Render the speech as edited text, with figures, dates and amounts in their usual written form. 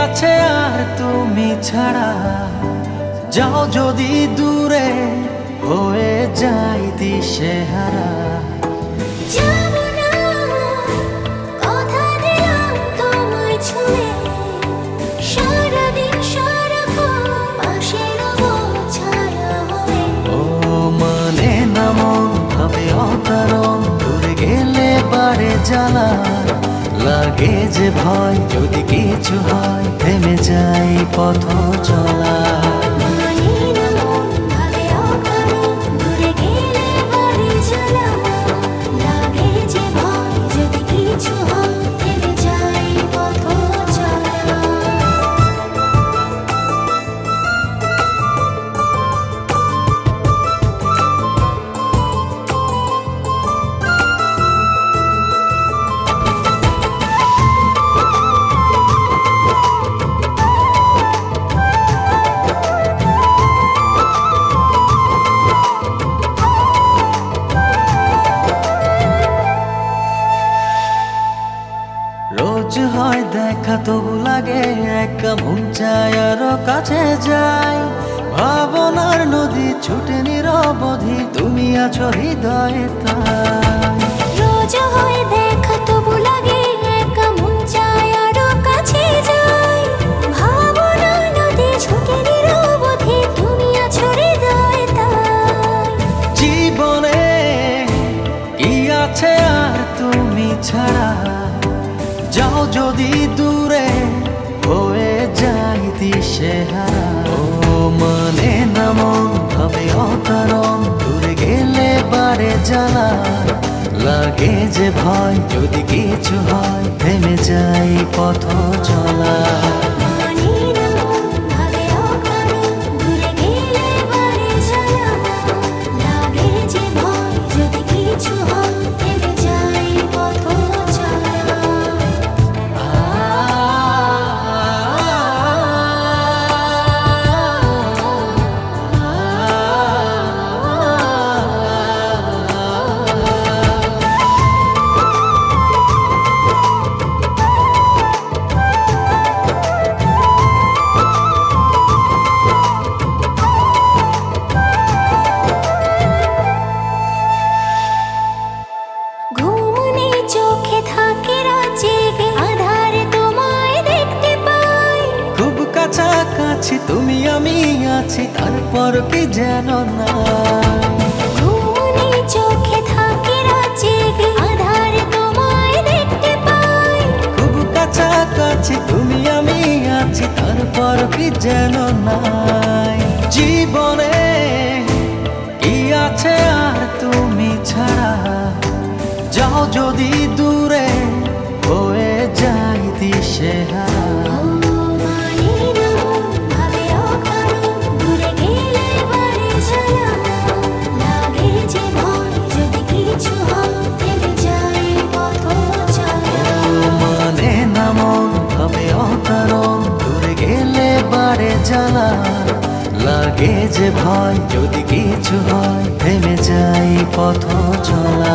আছে আর তুমি ছাড়া? যাও যদি দূরে, হয়ে যাই দিশেহারা। যাবো না, কথা দিলাম তোমায় ছুঁয়ে, সারাদিন সারাক্ষণ পাশে রবো ছায়া হয়ে। ও মানে না মন ভাবে অকারণ, দূরে গেলে বাড়ে জ্বালা। লাগে যে ভয় যদি কিছু হয়, থেমে যাই পথ চলা। মানে না মন ভাবে অকারণ, দূরে গেলে বাড়ে জ্বালা। লাগে যে ভয় যদি কিছু হয়, থেমে যাই পথ চলা। রোজ হয় দেখা তবু লাগে একা, মন চায় আরো কাছে যাই। ভাবনার নদী ছুটে নিরবধি, তুমি আছো হৃদয়ে তাই। রোজ হয় দেখা তবু লাগে একা, মন চায় আরো কাছে যাই। ভাবনা নদী ছুটে নিরবধি, তুমি আছো হৃদয়ে তাই। জীবনে কি আছে আর তুমি ছাড়া? যাও যদি দূরে, হয়ে যাই দিশেহারা। ও মানে না মন ভাবে অকারণ, দূরে গেলে বাড়ে জ্বালা। লাগে যে ভয় যদি কিছু হয়, থেমে যাই পথ চলা। মানে না মন ভাবে অকারণ, দূরে গেলে বাড়ে জ্বালা। লাগে যে ভয় যদি কিছু হয়, থেমে যাই পথ চলা। ঘুম নেই চোখে থাকে রাত জেগে, আঁধারে তোমায় দেখতে পাই। খুব কাছাকাছি তুমি আমি আছি, তারপর কি যেন না। ঘুম নেই চোখে থাকে রাত জেগে, আঁধারে তোমায় দেখতে পাই। খুব কাছাকাছি তুমি আমি আছি, তারপর কি যেন নাই। জীবনে কি আছে আর তুমি ছাড়া? যাও যদি দূরে, হয়ে যাই দিশেহারা। মানে না মন ভাবে অকারণ, দূরে গেলে বাড়ে জ্বালা। লাগে যে ভয় যদি কিছু হয়, থেমে যাই পথ চলা। মানে না মন ভাবে অকারণ, দূরে গেলে বাড়ে জ্বালা। লাগে যে ভয় যদি কিছু হয়, থেমে যাই পথ চলা।